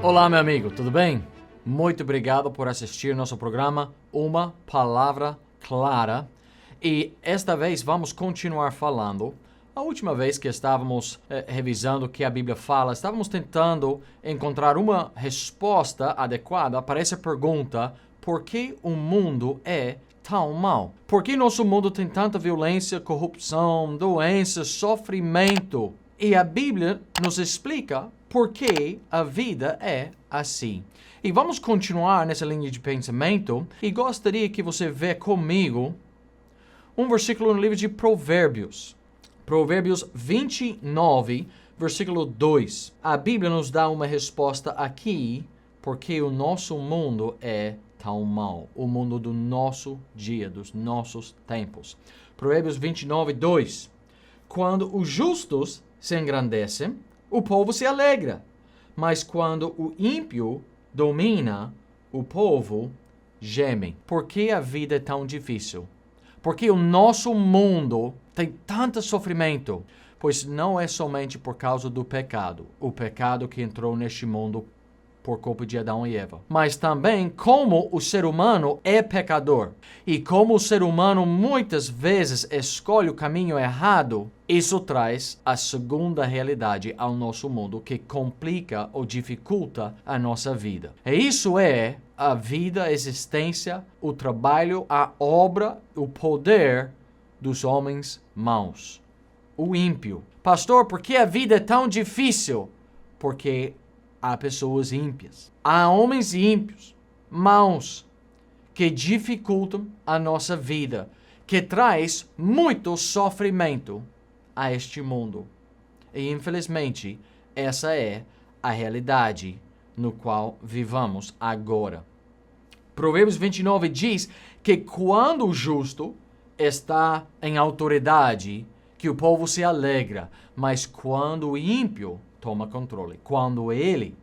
Olá, meu amigo, tudo bem? Muito obrigado por assistir nosso programa Uma Palavra Clara. E esta vez vamos continuar falando. A última vez que estávamos revisando o que a Bíblia fala, estávamos tentando encontrar uma resposta adequada para essa pergunta: por que o mundo é tão mau? Por que nosso mundo tem tanta violência, corrupção, doença, sofrimento? E a Bíblia nos explica por que a vida é assim. E vamos continuar nessa linha de pensamento e gostaria que você vê comigo um versículo no livro de Provérbios. Provérbios 29, versículo 2. A Bíblia nos dá uma resposta aqui porque o nosso mundo é tão mau. O mundo do nosso dia, dos nossos tempos. Provérbios 29, 2. Quando os justos se engrandecem, o povo se alegra. Mas quando o ímpio domina, o povo geme. Por que a vida é tão difícil? Porque o nosso mundo tem tanto sofrimento? Pois não é somente por causa do pecado. O pecado que entrou neste mundo por culpa de Adão e Eva. Mas também como o ser humano é pecador. E como o ser humano muitas vezes escolhe o caminho errado, isso traz a segunda realidade ao nosso mundo que complica ou dificulta a nossa vida. E isso é a vida, a existência, o trabalho, a obra, o poder dos homens maus. O ímpio. Pastor, por que a vida é tão difícil? Porque há pessoas ímpias. Há homens ímpios, maus, que dificultam a nossa vida, que traz muito sofrimento a este mundo. E infelizmente, essa é a realidade no qual vivamos agora. Provérbios 29 diz que quando o justo está em autoridade, que o povo se alegra, mas quando o ímpio toma controle, quando ele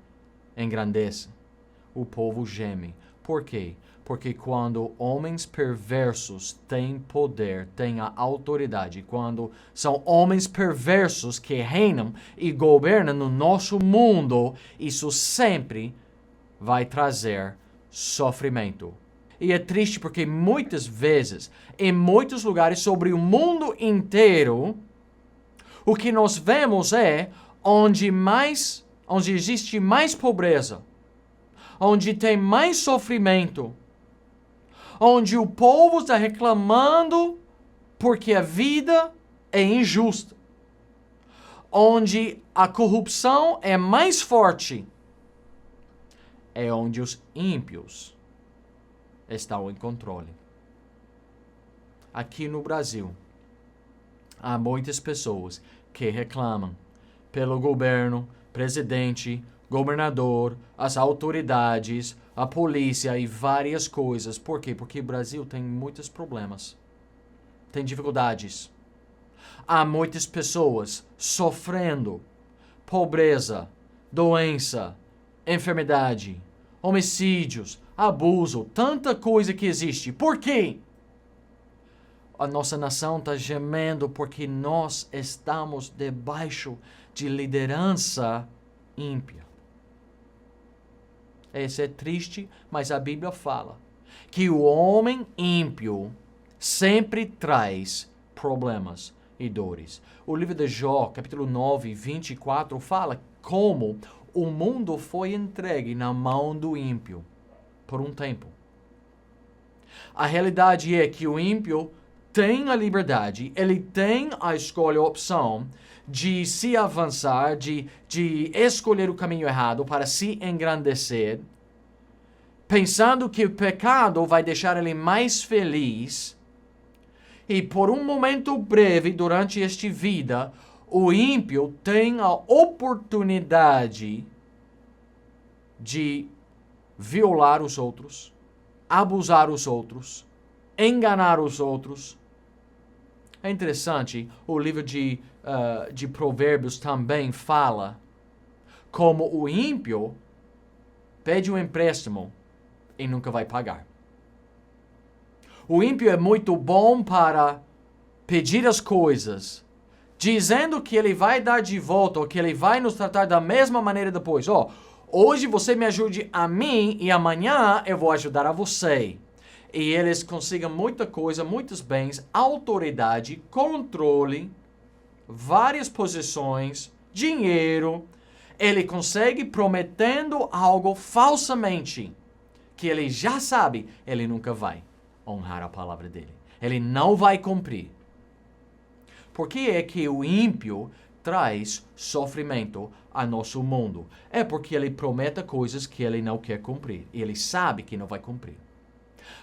engrandece, o povo geme. Por quê? Porque quando homens perversos têm poder, têm a autoridade, quando são homens perversos que reinam e governam no nosso mundo, isso sempre vai trazer sofrimento. E é triste porque muitas vezes, em muitos lugares sobre o mundo inteiro, o que nós vemos é onde existe mais pobreza, onde tem mais sofrimento, onde o povo está reclamando porque a vida é injusta, onde a corrupção é mais forte, é onde os ímpios estão em controle. Aqui no Brasil, há muitas pessoas que reclamam pelo governo, presidente, governador, as autoridades, a polícia e várias coisas. Por quê? Porque o Brasil tem muitos problemas. Tem dificuldades. Há muitas pessoas sofrendo pobreza, doença, enfermidade, homicídios, abuso, tanta coisa que existe. Por quê? A nossa nação está gemendo porque nós estamos debaixo de liderança ímpia. Isso é triste, mas a Bíblia fala que o homem ímpio sempre traz problemas e dores. O livro de Jó, capítulo 9, 24, fala como o mundo foi entregue na mão do ímpio por um tempo. A realidade é que o ímpio tem a liberdade, ele tem a escolha, a opção de se avançar, de escolher o caminho errado para se engrandecer, pensando que o pecado vai deixar ele mais feliz. E por um momento breve durante esta vida, o ímpio tem a oportunidade de violar os outros, abusar os outros, enganar os outros. É interessante, o livro de Provérbios também fala como o ímpio pede um empréstimo e nunca vai pagar. O ímpio é muito bom para pedir as coisas, dizendo que ele vai dar de volta ou que ele vai nos tratar da mesma maneira depois. Hoje você me ajude a mim e amanhã eu vou ajudar a você. E eles consigam muita coisa, muitos bens, autoridade, controle, várias posições, dinheiro. Ele consegue prometendo algo falsamente, que ele já sabe, ele nunca vai honrar a palavra dele. Ele não vai cumprir. Por que é que o ímpio traz sofrimento a nosso mundo? É porque ele promete coisas que ele não quer cumprir. E ele sabe que não vai cumprir.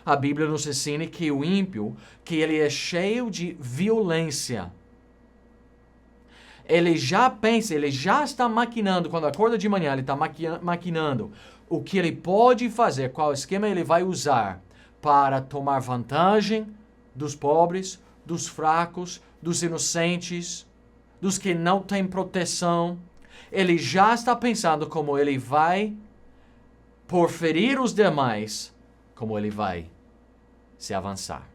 A Bíblia nos ensina que o ímpio, que ele é cheio de violência. Ele já pensa, ele já está maquinando, quando acorda de manhã, ele está maquinando o que ele pode fazer, qual esquema ele vai usar para tomar vantagem dos pobres, dos fracos, dos inocentes, dos que não têm proteção. Ele já está pensando como ele vai, por ferir os demais, como ele vai se avançar.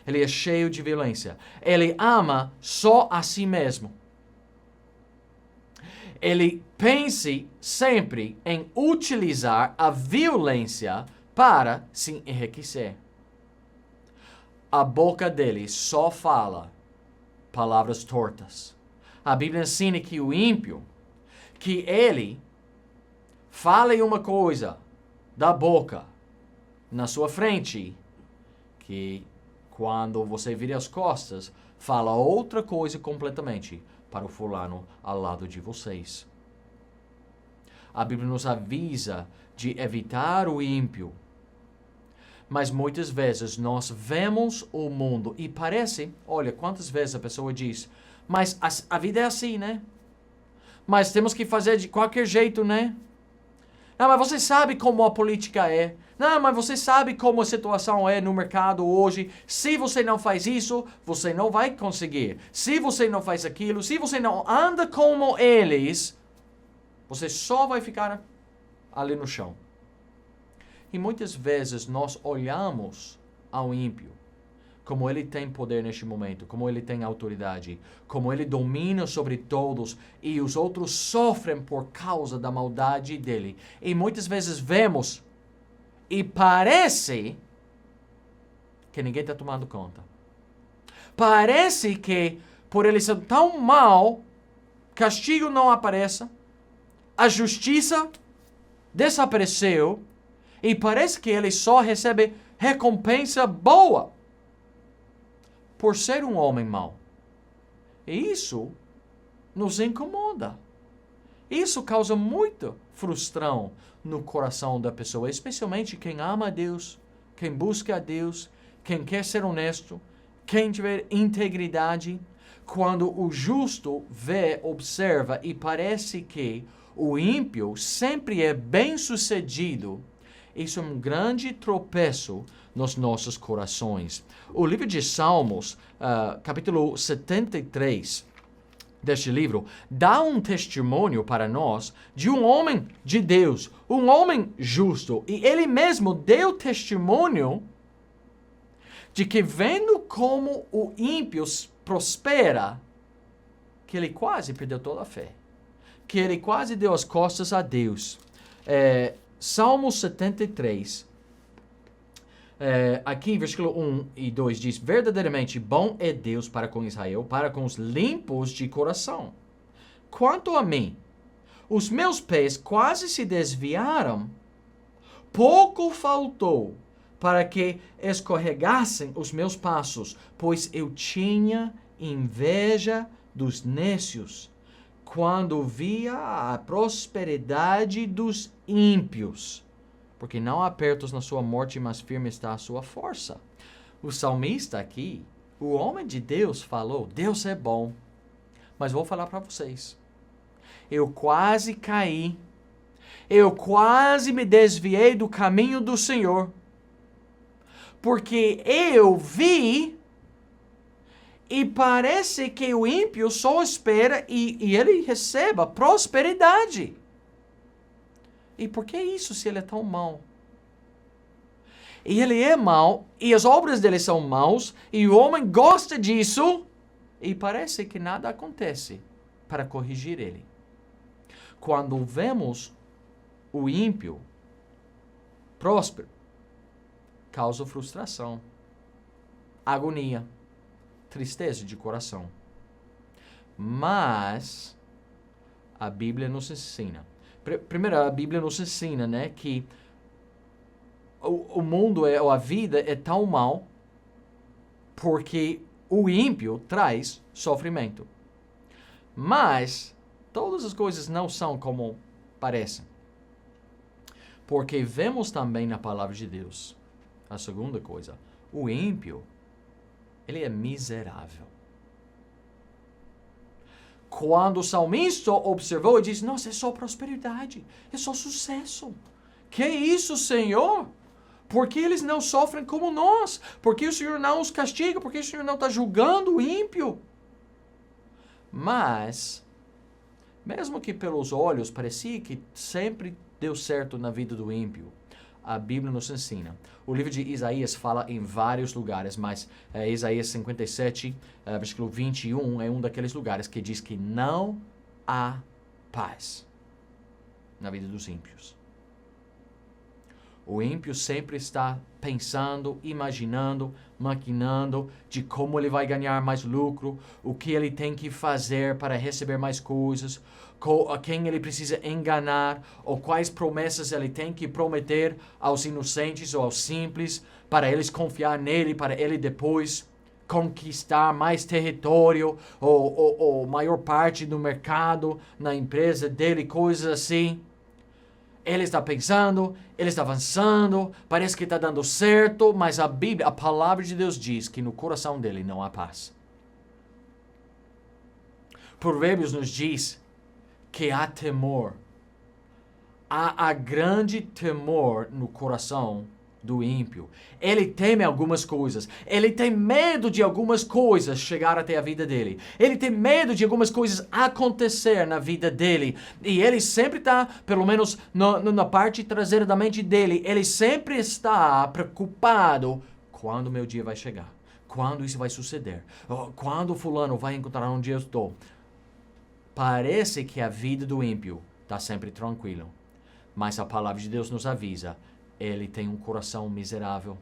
Ele é cheio de violência. Ele ama só a si mesmo. Ele pense sempre em utilizar a violência para se enriquecer. A boca dele só fala palavras tortas. A Bíblia ensina que o ímpio, que ele fale uma coisa da boca na sua frente, que quando você vira as costas, fala outra coisa completamente para o fulano ao lado de vocês. A Bíblia nos avisa de evitar o ímpio. Mas muitas vezes nós vemos o mundo e parece, olha, quantas vezes a pessoa diz, mas a vida é assim, né? Mas temos que fazer de qualquer jeito, né? Não, mas você sabe como a política é. Não, mas você sabe como a situação é no mercado hoje. Se você não faz isso, você não vai conseguir. Se você não faz aquilo, se você não anda como eles, você só vai ficar ali no chão. E muitas vezes nós olhamos ao ímpio como ele tem poder neste momento, como ele tem autoridade, como ele domina sobre todos e os outros sofrem por causa da maldade dele. E muitas vezes vemos e parece que ninguém está tomando conta. Parece que por ele ser tão mal, castigo não aparece, a justiça desapareceu e parece que ele só recebe recompensa boa por ser um homem mau. E isso nos incomoda. Isso causa muita frustração no coração da pessoa, especialmente quem ama a Deus, quem busca a Deus, quem quer ser honesto, quem tiver integridade. Quando o justo vê, observa e parece que o ímpio sempre é bem-sucedido, isso é um grande tropeço nos nossos corações. O livro de Salmos, capítulo 73, deste livro, dá um testemunho para nós de um homem de Deus, um homem justo. E ele mesmo deu testemunho de que vendo como o ímpio prospera, que ele quase perdeu toda a fé. Que ele quase deu as costas a Deus. Salmo 73, aqui versículo 1 e 2 diz, verdadeiramente bom é Deus para com Israel, para com os limpos de coração. Quanto a mim, os meus pés quase se desviaram, pouco faltou para que escorregassem os meus passos, pois eu tinha inveja dos nécios, quando via a prosperidade dos ímpios, porque não há pertos na sua morte, mas firme está a sua força. O salmista aqui, o homem de Deus falou, Deus é bom, mas vou falar para vocês, eu quase caí, eu quase me desviei do caminho do Senhor, porque eu vi e parece que o ímpio só espera e ele receba prosperidade. E por que isso se ele é tão mau? E ele é mau, e as obras dele são maus, e o homem gosta disso, e parece que nada acontece para corrigir ele. Quando vemos o ímpio, próspero, causa frustração, agonia, tristeza de coração. Mas a Bíblia nos ensina. Primeiro, a Bíblia nos ensina, né, que o mundo, ou a vida é tão mal porque o ímpio traz sofrimento. Mas todas as coisas não são como parecem. Porque vemos também na palavra de Deus, a segunda coisa, o ímpio, ele é miserável. Quando o salmista observou e disse, nossa, é só prosperidade, é só sucesso. Que isso, Senhor? Por que eles não sofrem como nós? Por que o Senhor não os castiga? Por que o Senhor não está julgando o ímpio? Mas, mesmo que pelos olhos parecia que sempre deu certo na vida do ímpio, a Bíblia nos ensina. O livro de Isaías fala em vários lugares, mas Isaías 57, versículo 21, é um daqueles lugares que diz que não há paz na vida dos ímpios. O ímpio sempre está pensando, imaginando, maquinando de como ele vai ganhar mais lucro, o que ele tem que fazer para receber mais coisas, a quem ele precisa enganar, ou quais promessas ele tem que prometer aos inocentes ou aos simples, para eles confiar nele, para ele depois conquistar mais território, ou maior parte do mercado, na empresa dele, coisas assim. Ele está pensando, ele está avançando, parece que está dando certo, mas a Bíblia, a palavra de Deus diz que no coração dele não há paz. Provérbios nos diz que há temor. Há grande temor no coração do ímpio. Ele teme algumas coisas. Ele tem medo de algumas coisas chegar até a vida dele. Ele tem medo de algumas coisas acontecer na vida dele. E ele sempre está, pelo menos na parte traseira da mente dele, ele sempre está preocupado. Quando o meu dia vai chegar? Quando isso vai suceder? Quando fulano vai encontrar onde eu estou? Parece que a vida do ímpio está sempre tranquila. Mas a palavra de Deus nos avisa, ele tem um coração miserável,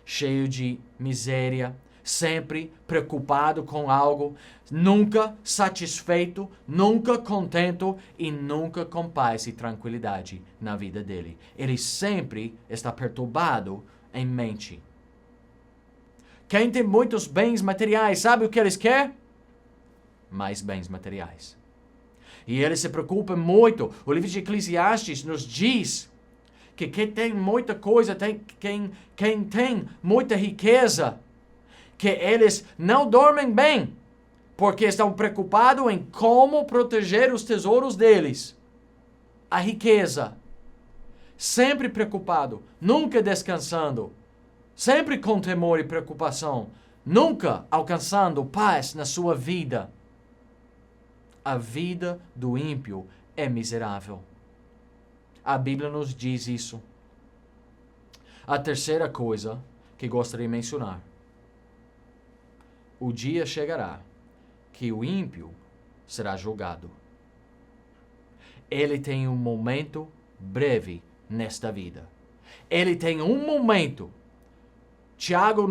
cheio de miséria, sempre preocupado com algo, nunca satisfeito, nunca contente e nunca com paz e tranquilidade na vida dele. Ele sempre está perturbado em mente. Quem tem muitos bens materiais, sabe o que eles querem? Mais bens materiais. E ele se preocupa muito. O livro de Eclesiastes nos diz que quem tem muita coisa, quem tem muita riqueza, que eles não dormem bem, porque estão preocupados em como proteger os tesouros deles. A riqueza. Sempre preocupado, nunca descansando, sempre com temor e preocupação, nunca alcançando paz na sua vida. A vida do ímpio é miserável. A Bíblia nos diz isso. A terceira coisa que gostaria de mencionar. O dia chegará que o ímpio será julgado. Ele tem um momento breve nesta vida. Ele tem um momento. Tiago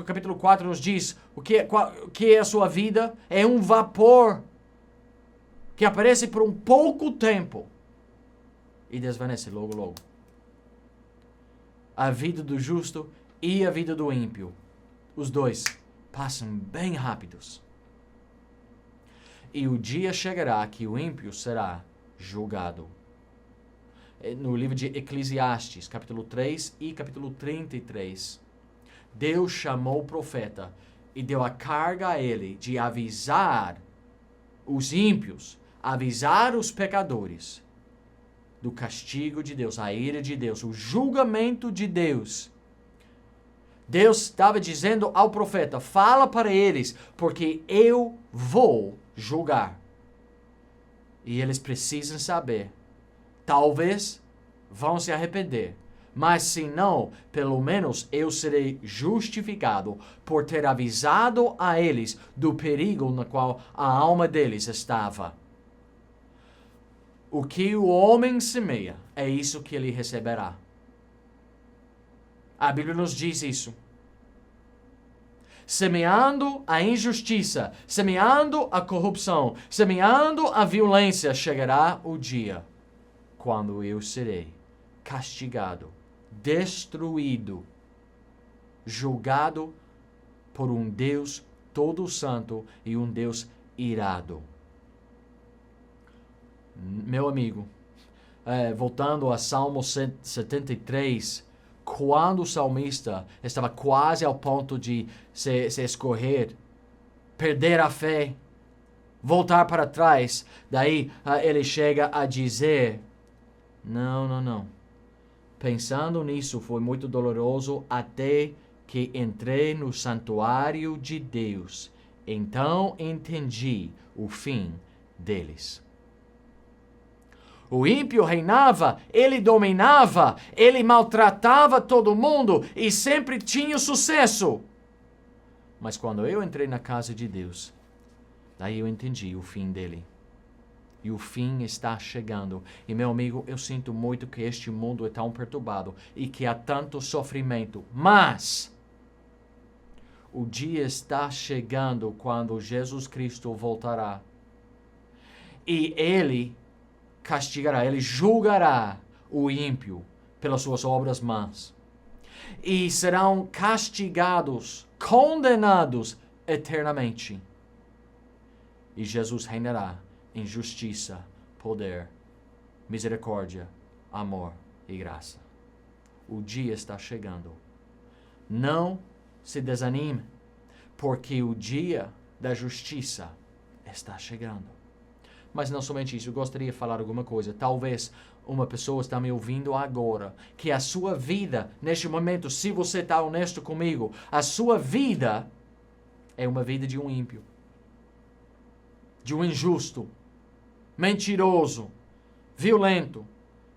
capítulo 4 nos diz, o que é a sua vida? É um vapor que aparece por um pouco tempo e desvanece logo. A vida do justo e a vida do ímpio, os dois passam bem rápidos. E o dia chegará que o ímpio será julgado. No livro de Eclesiastes, capítulo 3 e capítulo 33, Deus chamou o profeta e deu a carga a ele de avisar os ímpios, avisar os pecadores do castigo de Deus, a ira de Deus, o julgamento de Deus. Deus estava dizendo ao profeta, fala para eles, porque eu vou julgar. E eles precisam saber, talvez vão se arrepender, mas se não, pelo menos eu serei justificado por ter avisado a eles do perigo no qual a alma deles estava. O que o homem semeia, é isso que ele receberá. A Bíblia nos diz isso. Semeando a injustiça, semeando a corrupção, semeando a violência, chegará o dia quando eu serei castigado, destruído, julgado por um Deus todo santo e um Deus irado. Meu amigo, voltando a Salmo 73, quando o salmista estava quase ao ponto de se escorrer, perder a fé, voltar para trás, daí ele chega a dizer, não. Pensando nisso foi muito doloroso até que entrei no santuário de Deus. Então entendi o fim deles. O ímpio reinava, ele dominava, ele maltratava todo mundo e sempre tinha sucesso. Mas quando eu entrei na casa de Deus, daí eu entendi o fim dele. E o fim está chegando. E meu amigo, eu sinto muito que este mundo é tão perturbado e que há tanto sofrimento. Mas o dia está chegando quando Jesus Cristo voltará. E ele castigará, ele julgará o ímpio pelas suas obras más. E serão castigados, condenados eternamente. E Jesus reinará em justiça, poder, misericórdia, amor e graça. O dia está chegando. Não se desanime, porque o dia da justiça está chegando. Mas não somente isso, eu gostaria de falar alguma coisa. Talvez uma pessoa está me ouvindo agora, que a sua vida, neste momento, se você está honesto comigo, a sua vida é uma vida de um ímpio, de um injusto, mentiroso, violento,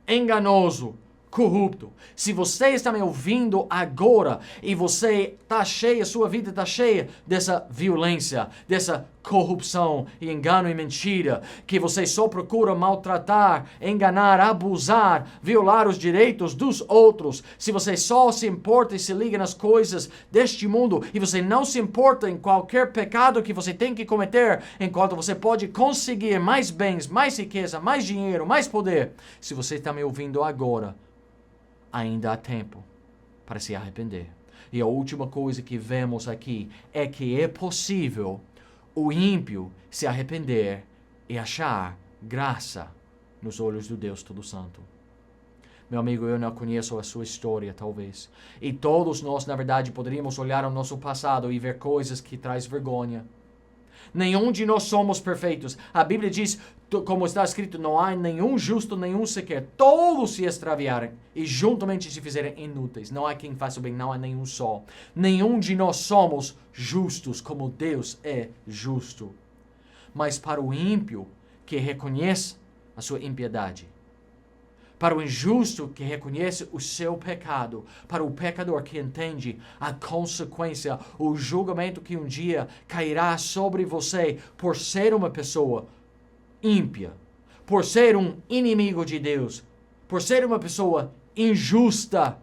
enganoso, corrupto. Se você está me ouvindo agora e você está cheia, sua vida está cheia dessa violência, dessa corrupção e engano e mentira, que você só procura maltratar, enganar, abusar, violar os direitos dos outros, se você só se importa e se liga nas coisas deste mundo e você não se importa em qualquer pecado que você tem que cometer, enquanto você pode conseguir mais bens, mais riqueza, mais dinheiro, mais poder, se você está me ouvindo agora, ainda há tempo para se arrepender. E a última coisa que vemos aqui é que é possível o ímpio se arrepender e achar graça nos olhos do Deus Todo-Santo. Meu amigo, eu não conheço a sua história, talvez. E todos nós, na verdade, poderíamos olhar ao nosso passado e ver coisas que traz vergonha. Nenhum de nós somos perfeitos. A Bíblia diz, como está escrito, não há nenhum justo, nenhum sequer. Todos se extraviarem e juntamente se fizerem inúteis. Não há quem faça o bem, não há nenhum só. Nenhum de nós somos justos como Deus é justo. Mas para o ímpio que reconhece a sua impiedade, para o injusto que reconhece o seu pecado, para o pecador que entende a consequência, o julgamento que um dia cairá sobre você por ser uma pessoa ímpia, por ser um inimigo de Deus, por ser uma pessoa injusta.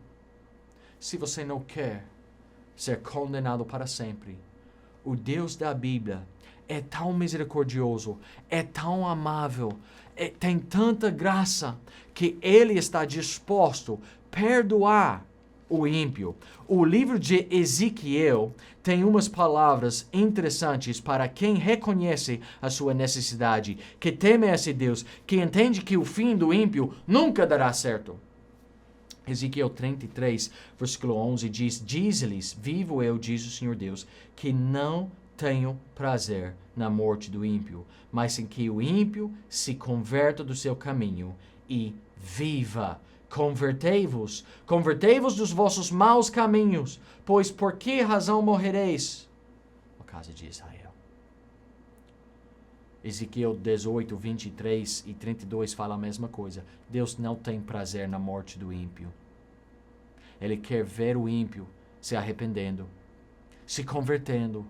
Se você não quer ser condenado para sempre, o Deus da Bíblia é tão misericordioso, é tão amável, tem tanta graça que Ele está disposto a perdoar o ímpio. O livro de Ezequiel tem umas palavras interessantes para quem reconhece a sua necessidade, que teme a esse Deus, que entende que o fim do ímpio nunca dará certo. Ezequiel 33, versículo 11 diz, diz-lhes, vivo eu, diz o Senhor Deus, que não tenho prazer na morte do ímpio, mas em que o ímpio se converta do seu caminho e viva. Convertei-vos dos vossos maus caminhos, pois por que razão morrereis? A casa de Israel. Ezequiel 18, 23 e 32 fala a mesma coisa. Deus não tem prazer na morte do ímpio. Ele quer ver o ímpio se arrependendo, se convertendo,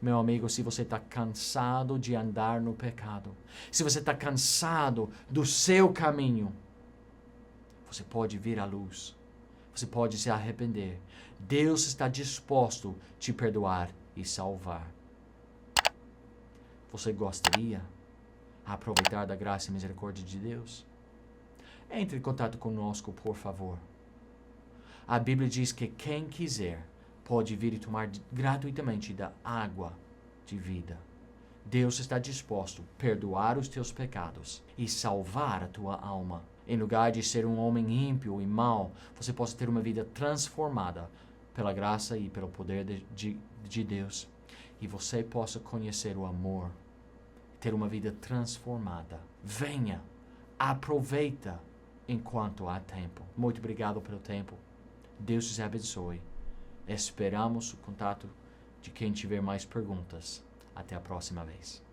Meu amigo, se você está cansado de andar no pecado, se você está cansado do seu caminho, você pode vir à luz. Você pode se arrepender. Deus está disposto a te perdoar e salvar. Você gostaria de aproveitar da graça e misericórdia de Deus? Entre em contato conosco, por favor. A Bíblia diz que quem quiser pode vir e tomar gratuitamente da água de vida. Deus está disposto a perdoar os teus pecados e salvar a tua alma. Em lugar de ser um homem ímpio e mau, você possa ter uma vida transformada pela graça e pelo poder de Deus. E você possa conhecer o amor, ter uma vida transformada. Venha, aproveita enquanto há tempo. Muito obrigado pelo tempo. Deus te abençoe. Esperamos o contato de quem tiver mais perguntas. Até a próxima vez.